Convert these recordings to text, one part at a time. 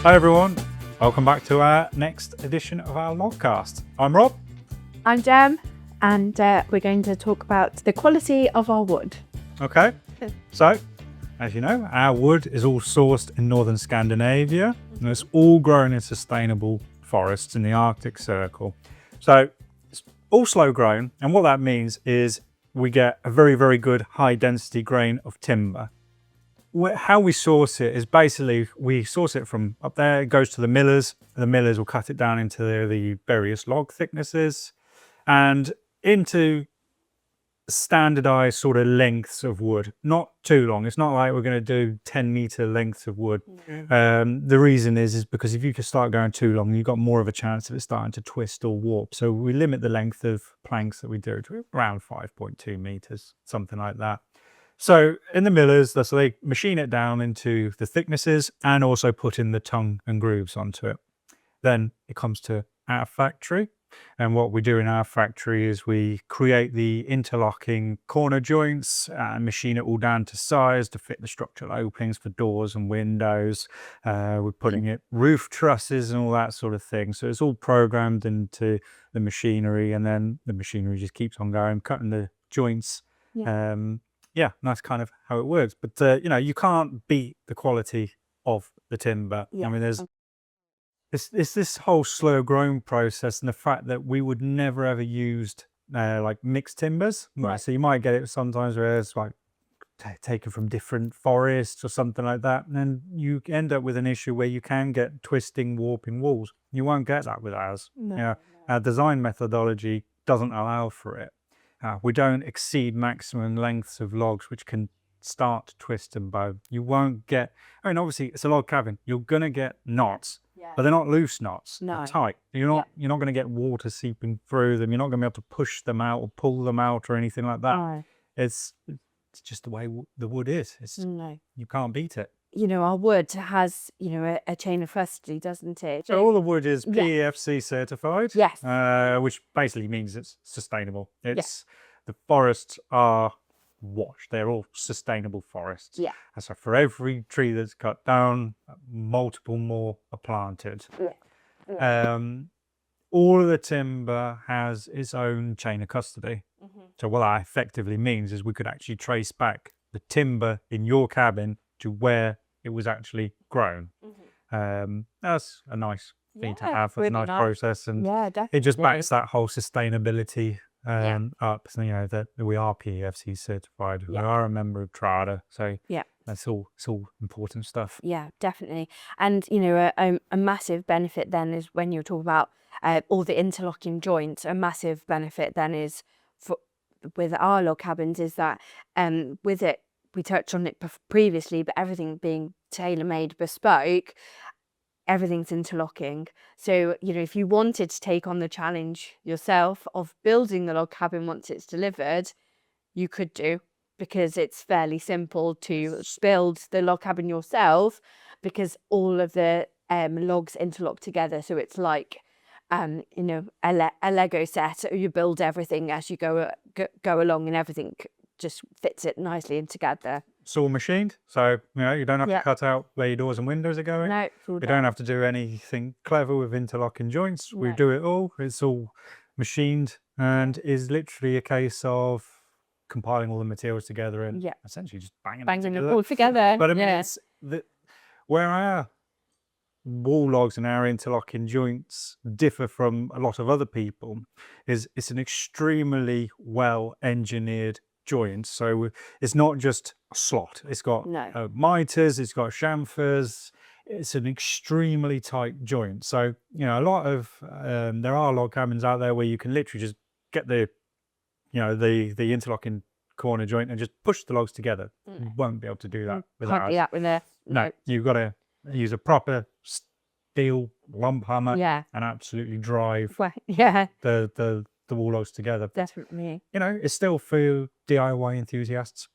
Hi everyone, welcome back to our next edition of our Logcast. I'm Rob. I'm Jem, and we're going to talk about the quality of our wood. Okay, so as you know, our wood is all sourced in northern Scandinavia and it's all grown in sustainable forests in the Arctic Circle. So it's all slow grown, and what that means is we get a very, very good high density grain of timber. How we source it is basically we source it from up there, it goes to the millers will cut it down into the various log thicknesses and into standardized sort of lengths of wood, not too long. It's not like we're going to do 10-meter lengths of wood. The reason is because if you just start going too long, you've got more of a chance of it starting to twist or warp. So we limit the length of planks that we do to around 5.2 meters, something like that. So in the millers, so they machine it down into the thicknesses and also put in the tongue and grooves onto it. Then it comes to our factory. And what we do in our factory is we create the interlocking corner joints and machine it all down to size to fit the structural openings for doors and windows. We're putting it roof trusses and all that sort of thing. So it's all programmed into the machinery, and then the machinery just keeps on going, cutting the joints. Yeah, that's kind of how it works. But, you can't beat the quality of the timber. I mean, there's this whole slow growing process and the fact that we would never ever used like mixed timbers. Right. So you might get it sometimes where it's like taken from different forests or something like that. And then you end up with an issue where you can get twisting, warping walls. You won't get that with ours. Our design methodology doesn't allow for it. We don't exceed maximum lengths of logs, which can start to twist and bow. You won't get, obviously it's a log cabin. You're going to get knots, but they're not loose knots. No. They're tight. You're not going to get water seeping through them. You're not going to be able to push them out or pull them out or anything like that. No. It's just the way the wood is. You can't beat it. Our wood has, a chain of custody, doesn't it? So all the wood is PEFC certified. Yes. Which basically means it's sustainable. The forests are washed. They're all sustainable forests. Yeah. And so for every tree that's cut down, multiple more are planted. All of the timber has its own chain of custody. So what that effectively means is we could actually trace back the timber in your cabin to where it was actually grown. That's a nice thing to have. It's a nice process, and it just backs that whole sustainability up. So, that we are PEFC certified. We are a member of TRADA, so it's all important stuff. Yeah, definitely. And a massive benefit then is when you're talking about all the interlocking joints. A massive benefit then is with our log cabins is that with it. We touched on it previously, but everything being tailor-made, bespoke, everything's interlocking. So, if you wanted to take on the challenge yourself of building the log cabin once it's delivered, you could do, because it's fairly simple to build the log cabin yourself, because all of the logs interlock together. So it's like, a Lego set. You build everything as you go along, and everything just fits it nicely in together. It's all machined, so you don't have to cut out where your doors and windows are going. No, you don't have to do anything clever with interlocking joints. We do it all. It's all machined, and is literally a case of compiling all the materials together and essentially just banging it all together. But I mean, it's where our wall logs and our interlocking joints differ from a lot of other people is it's an extremely well engineered joint. So it's not just a slot. It's got miters, it's got chamfers. It's an extremely tight joint. So a lot of there are log cabins out there where you can literally just get the interlocking corner joint and just push the logs together. You won't be able to do that with ours. No, you've got to use a proper steel lump hammer and absolutely drive the wall logs together. Definitely. It's still for DIY enthusiasts.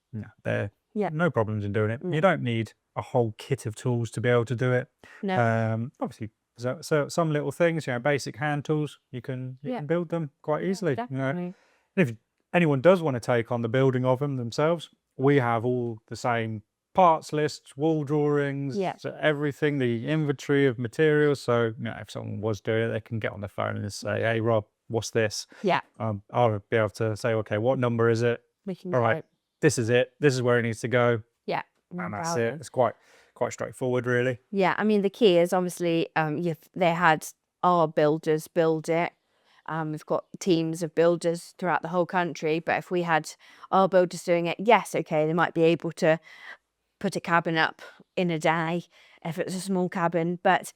They're no problems in doing it. You don't need a whole kit of tools to be able to do it. No. Obviously, so some little things, basic hand tools, you can build them quite easily. Definitely. If anyone does want to take on the building of them themselves, we have all the same parts lists, wall drawings, Yeah. so everything, the inventory of materials. So if someone was doing it, they can get on the phone and just say, "Hey, Rob, what's this?" Yeah. I'll be able to say, "Okay, what number is it? We can All go. right, this is it. This is where it needs to go." Yeah. And that's about it. It's quite straightforward, really. Yeah, I mean, the key is obviously they had our builders build it. We've got teams of builders throughout the whole country, but if we had our builders doing it, yes, okay, they might be able to put a cabin up in a day if it's a small cabin, but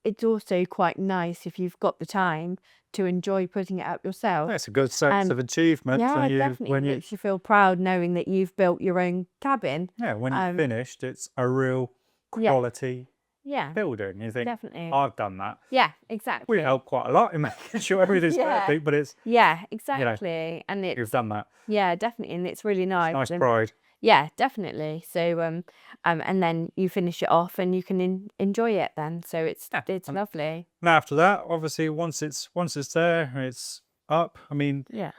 it's also quite nice if you've got the time to enjoy putting it up yourself. That's a good sense of achievement. Yeah, when definitely you makes you feel proud knowing that you've built your own cabin. when you're finished, it's a real Yeah. quality Yeah, building. You think, definitely. I've done that. Yeah, exactly. We help quite a lot in making sure everything's perfect, but it's Yeah, exactly. And you've it's done that. yeah, definitely, and it's really nice. Nice And pride. yeah, definitely. So and then you finish it off and you can enjoy it then. So it's lovely. And after that, obviously, once it's there, it's up. I mean, Yeah.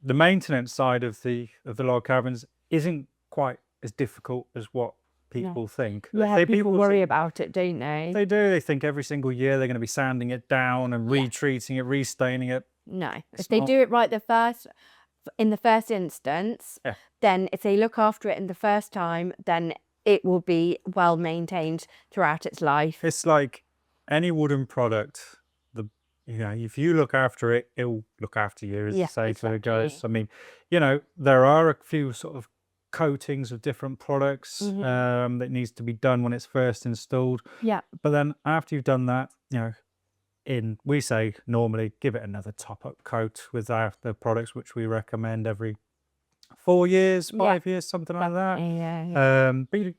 the maintenance side of the log cabins isn't quite as difficult as what people think. Yeah, people worry about it, don't they? They do. They think every single year they're going to be sanding it down and retreating it, restaining it. No. If they do it right in the first instance, then if they look after it in the first time, then it will be well maintained throughout its life. It's like any wooden product. If you look after it, it'll look after you, as you say to the guys. I mean, there are a few sort of coatings of different products that needs to be done when it's first installed. Yeah. But then after you've done that, we say normally give it another top-up coat with the products, which we recommend every 4 years, 5 years, something like that. Yeah. But you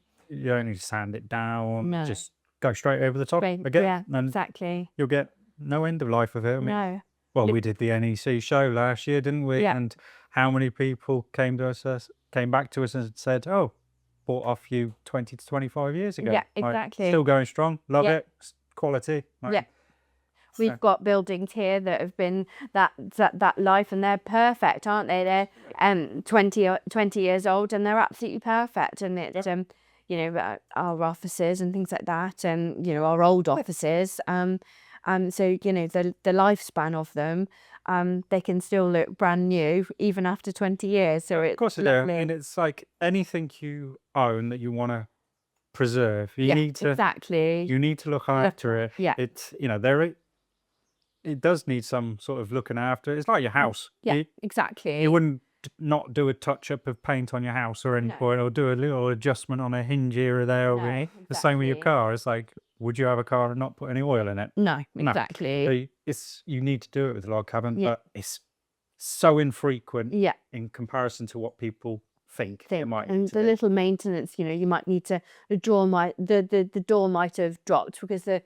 don't need to sand it down. No. Just go straight over the top again. Yeah, exactly. You'll get no end of life of it. I mean, No. well, we did the NEC show last year, didn't we? Yeah. And how many people came back to us and said, "Oh, bought off you 20 to 25 years ago." Yeah, Like, exactly. still going strong. Love it. Quality. Like, We've got buildings here that have been that life, and they're perfect, aren't they? They're 20 years old, and they're absolutely perfect. And it's our offices and things like that, and our old offices. So the lifespan of them, they can still look brand new even after 20 years. So it's of course, I mean, it's like anything you own that you want to preserve. You need to look after it. Yeah. It does need some sort of looking after. It's like your house. Yeah, exactly. You wouldn't not do a touch up of paint on your house or any point, or do a little adjustment on a hinge here or there. The same with your car. It's like, would you have a car and not put any oil in it? No, exactly. So you need to do it with a log cabin, but it's so infrequent in comparison to what people think it might need and to the be. little maintenance, you might need to the door might have dropped because the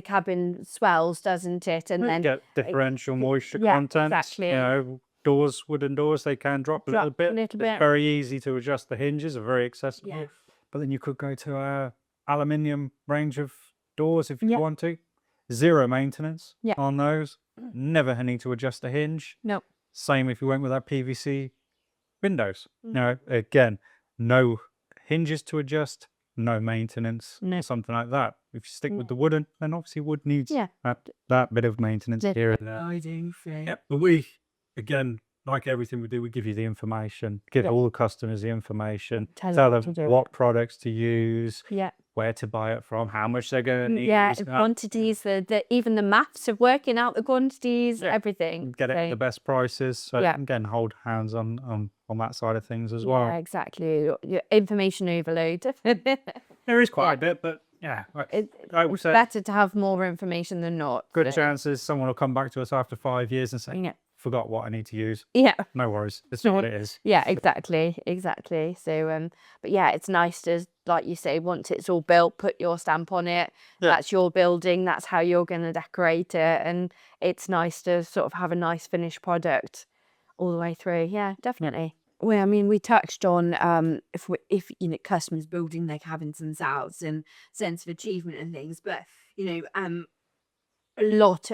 cabin swells, doesn't it? And then get differential moisture yeah, content. exactly. Wooden doors, they can drop a little bit. It's very easy to adjust. The hinges are very accessible. Yeah. But then you could go to a aluminium range of doors if you want to. Zero maintenance on those. Never need to adjust a hinge. No. Same if you went with our PVC windows. Again, no hinges to adjust, no maintenance, something like that. If you stick with the wooden, then obviously wood needs that bit of maintenance here and there. But we, again, like everything we do, we give you the information, give all the customers the information, tell them what products to use, where to buy it from, how much they're going to need. Yeah, quantities, even the maths of working out the quantities, everything. Get it at the best prices. So again, hold hands on that side of things as well. Yeah, exactly. Information overload. There is quite a bit, but it's better to have more information than not. Good chances someone will come back to us after 5 years and say, forgot what I need to use. Yeah. No worries. It's what it is. Yeah, exactly. So, but yeah, it's nice to, like you say, once it's all built, put your stamp on it. That's your building. That's how you're going to decorate it. And it's nice to sort of have a nice finished product all the way through. Yeah, definitely. Well, I mean, we touched on if customers building their cabins themselves and sense of achievement and things, but a lot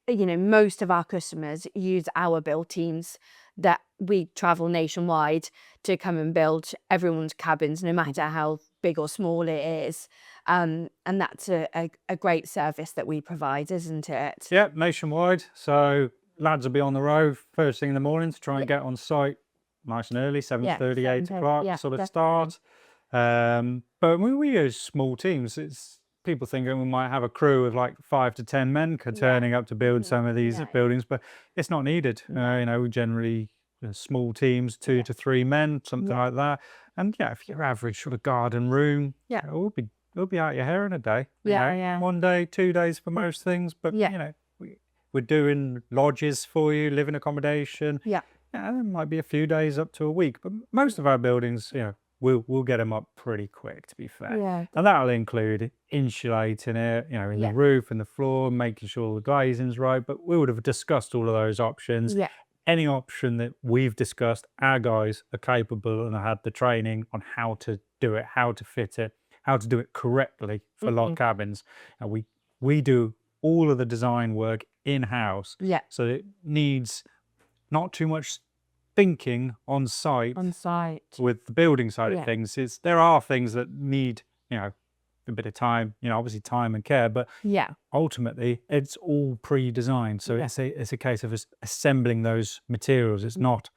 most of our customers use our build teams, that we travel nationwide to come and build everyone's cabins, no matter how big or small it is. And that's a great service that we provide, isn't it? Yeah, nationwide. So lads will be on the road first thing in the morning to try and get on site nice and early, 7:30, 8 o'clock sort of start. But we use small teams. It's people thinking we might have a crew of like 5 to 10 men turning up to build some of these buildings, but it's not needed. We generally small teams, 2 to 3 men, something like that. And if your average sort of garden room, we'll be out your hair in a day. One day, 2 days for most things, but we're doing lodges for you, living accommodation. There might be a few days up to a week, but most of our buildings, we'll get them up pretty quick, to be fair. And that'll include insulating it, in the roof and the floor, making sure the glazing's right. But we would have discussed all of those options. Any option that we've discussed, our guys are capable and have had the training on how to do it, how to fit it, how to do it correctly for log cabins. And we do all of the design work in-house. So it needs not too much thinking on site with the building side of things. There are things that need a bit of time, obviously time and care, but ultimately it's all pre-designed. So it's a case of assembling those materials. It's not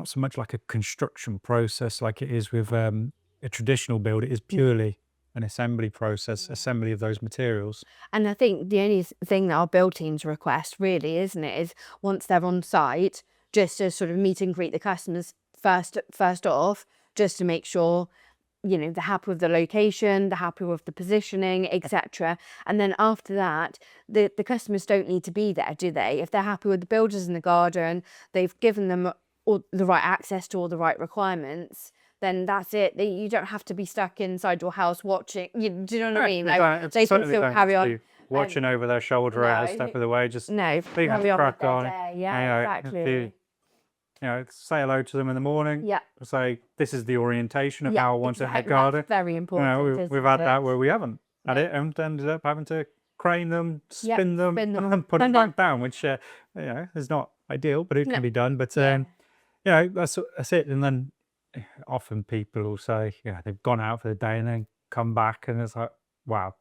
so much like a construction process like it is with a traditional build. It is purely an assembly process, assembly of those materials. And I think the only thing that our build teams request really, isn't it, is once they're on site, just to sort of meet and greet the customers first off, just to make sure they're happy with the location, they're happy with the positioning, etc. And then after that, the customers don't need to be there, do they? If they're happy with the builders in the garden, they've given them all the right access to all the right requirements, then that's it. You don't have to be stuck inside your house watching. Do you know what I mean? They can still carry on. Watching over their shoulder a step of the way, just carry on with their day. Exactly. Say hello to them in the morning. Say this is the orientation of how I want to head garden. That's very important. We've had that where we haven't had it and ended up having to crane them, spin them, and put them back down, which is not ideal, but it can be done. But that's it. And then often people will say, they've gone out for the day and then come back, and it's like, wow,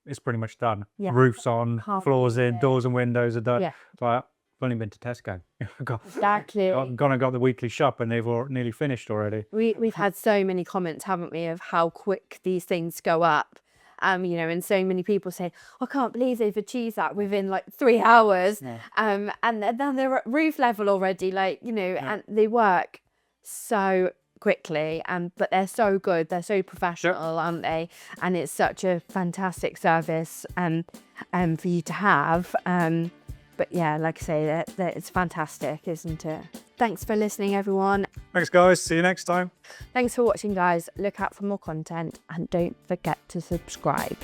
it's pretty much done. Roof's on, floors in, doors and windows are done. It's like, I've only been to Tesco. Exactly. Gone and got the weekly shop, and they've nearly finished already. We've had so many comments, haven't we, of how quick these things go up. And so many people say, I can't believe they've achieved that within like 3 hours. And then they're at roof level already, and they work so quickly, but they're so good, they're so professional, aren't they? And it's such a fantastic service for you to have. But like I say, that it's fantastic, isn't it? Thanks for listening, everyone. Thanks, guys. See you next time. Thanks for watching, guys. Look out for more content and don't forget to subscribe.